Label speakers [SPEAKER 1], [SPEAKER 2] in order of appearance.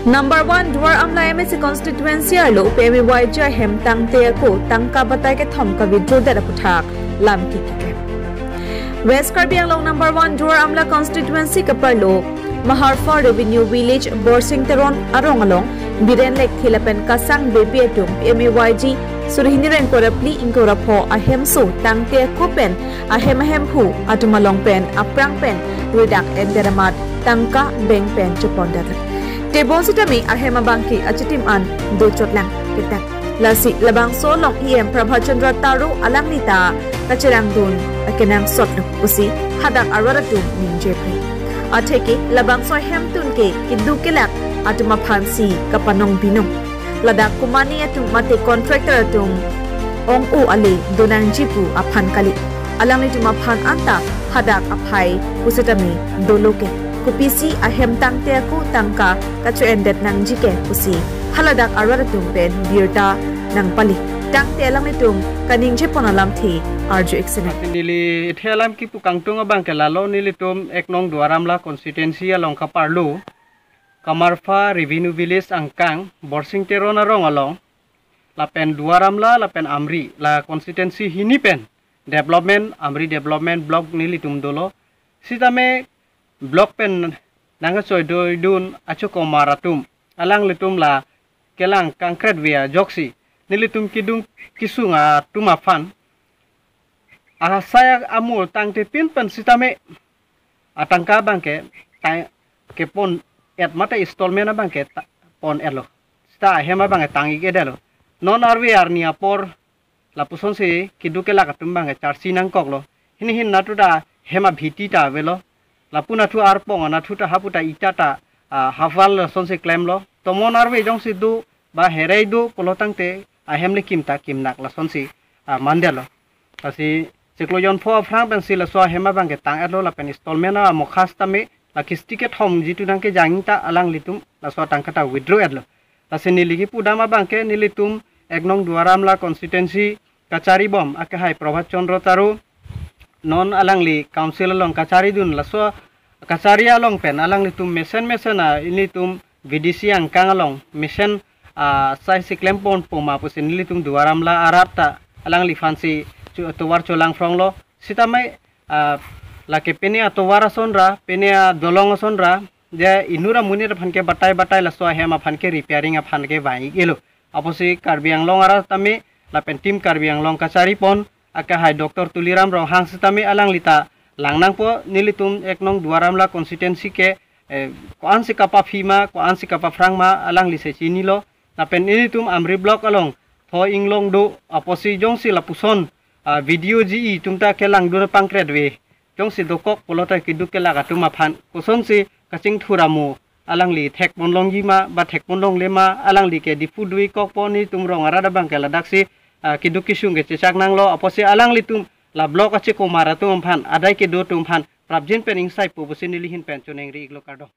[SPEAKER 1] Number 1 Dwar Amla MSC constituency arlo PMY jar hem tang te ko tangka batai ke thom ka withdraw da puthak lam ki West Karbi Anglong number 1 Dwar Amla constituency ka parlo Maharfa Revenue Village Borsing Teron arong along Biren Lake Thilapen Kasang Baby Atum PMYG Surhiniren Korapli Inkorapho ahem so tang te ko pen ahem hu atumalong pen aprang pen redak enderamat tangka beng pen chupondat Tebositami ahema bangki achitim an do chotlang kita lasi labang solong em Prabhachandra Taru alang nita kachirang dun akenang sotlu pusi hadak araratu ninjepri atheki labang so hemtun ke kidu kelak atuma phansi kapanong binong ladak kumani atum mate contractor atum ong u ali donang jipu aphan kali alang nituma phan anta hadak aphai pusitami doloke kupisi ahem tangte ku tangka kachu endet nang jike pusi haladak araratum pen birta nang pali tangte alang nitum kaning je ponalam thi arju exene
[SPEAKER 2] nili thelam ki pukangtung abang ke lalo nili tum eknong duaramla constituency along kaparlu Kamarfa Revenue Village angkang Borsing Terona rong along lapen duaramla lapen amri la constituency hini pen development amri development block nili tum dolo sitame block pen nanga choi doi dun achoko maratum alang litum la kelang kangkret via joksi nilitum kidung kisunga tuma fan saya amul tangte pin pen sitame atangka bangke ke pon et mata installment bangke pon elo sta hema bangke tangi ke dalo non arwe arnia por la puson se kiduke la katum bangke charsi nang koklo hin natuda hema bhiti ta velo lapuna thu arpong na thu ta haputa itata hafal sonse claim lo tomon arwe jong sidu ba herai du polotang te ahemle kimta kimnak la sonsi mandelo asi sikloyon fo frang pensil so hema bangke tang elo la pen installment a mokhas tame la kistiket hom jitu nangke jangta alang litum la so tangkata withdraw elo asi niligi pudama bangke nilitum eknong duaram la constituency kachari bom akahai Prabhachandra Taru non alangli council along kachari dun laso kachari along pen alang litum mesen ini tum VDC angkang along mesen sai siklem pon poma pusin litum duaram la arata alang li fansi tuwar cholang frong lo sitamai lake penia tuwara sonra penia dolong sonra je inura munir phanke batai laso hema phanke repairing a phanke vai gelo aposi Karbi Anglong ara tami la pen team Karbi Anglong kachari pon aka hai Dr. Tuliram rong hang sitami alang lita langnang po nilitum eknong duaramla constituency ke koan si kapa phima koan si kapa frangma alang lise chini lo na pen nilitum amri block along tho inglong do aposi jong si lapuson video ji tumta kelang dur pangkret we jong si dokok polota kidu kela katuma phan kuson si kaching thuramu alang li thek monlong jima ba thek monlong lema alang li ke difu dui kok poni tumrong arada bangkela daksi kiduki sungge cecak nang lo aposi alang litum la blok ache ko mara tum phan adai ke do tum phan prabjin pen insai po bosin nilihin pen choneng ri iglo kardo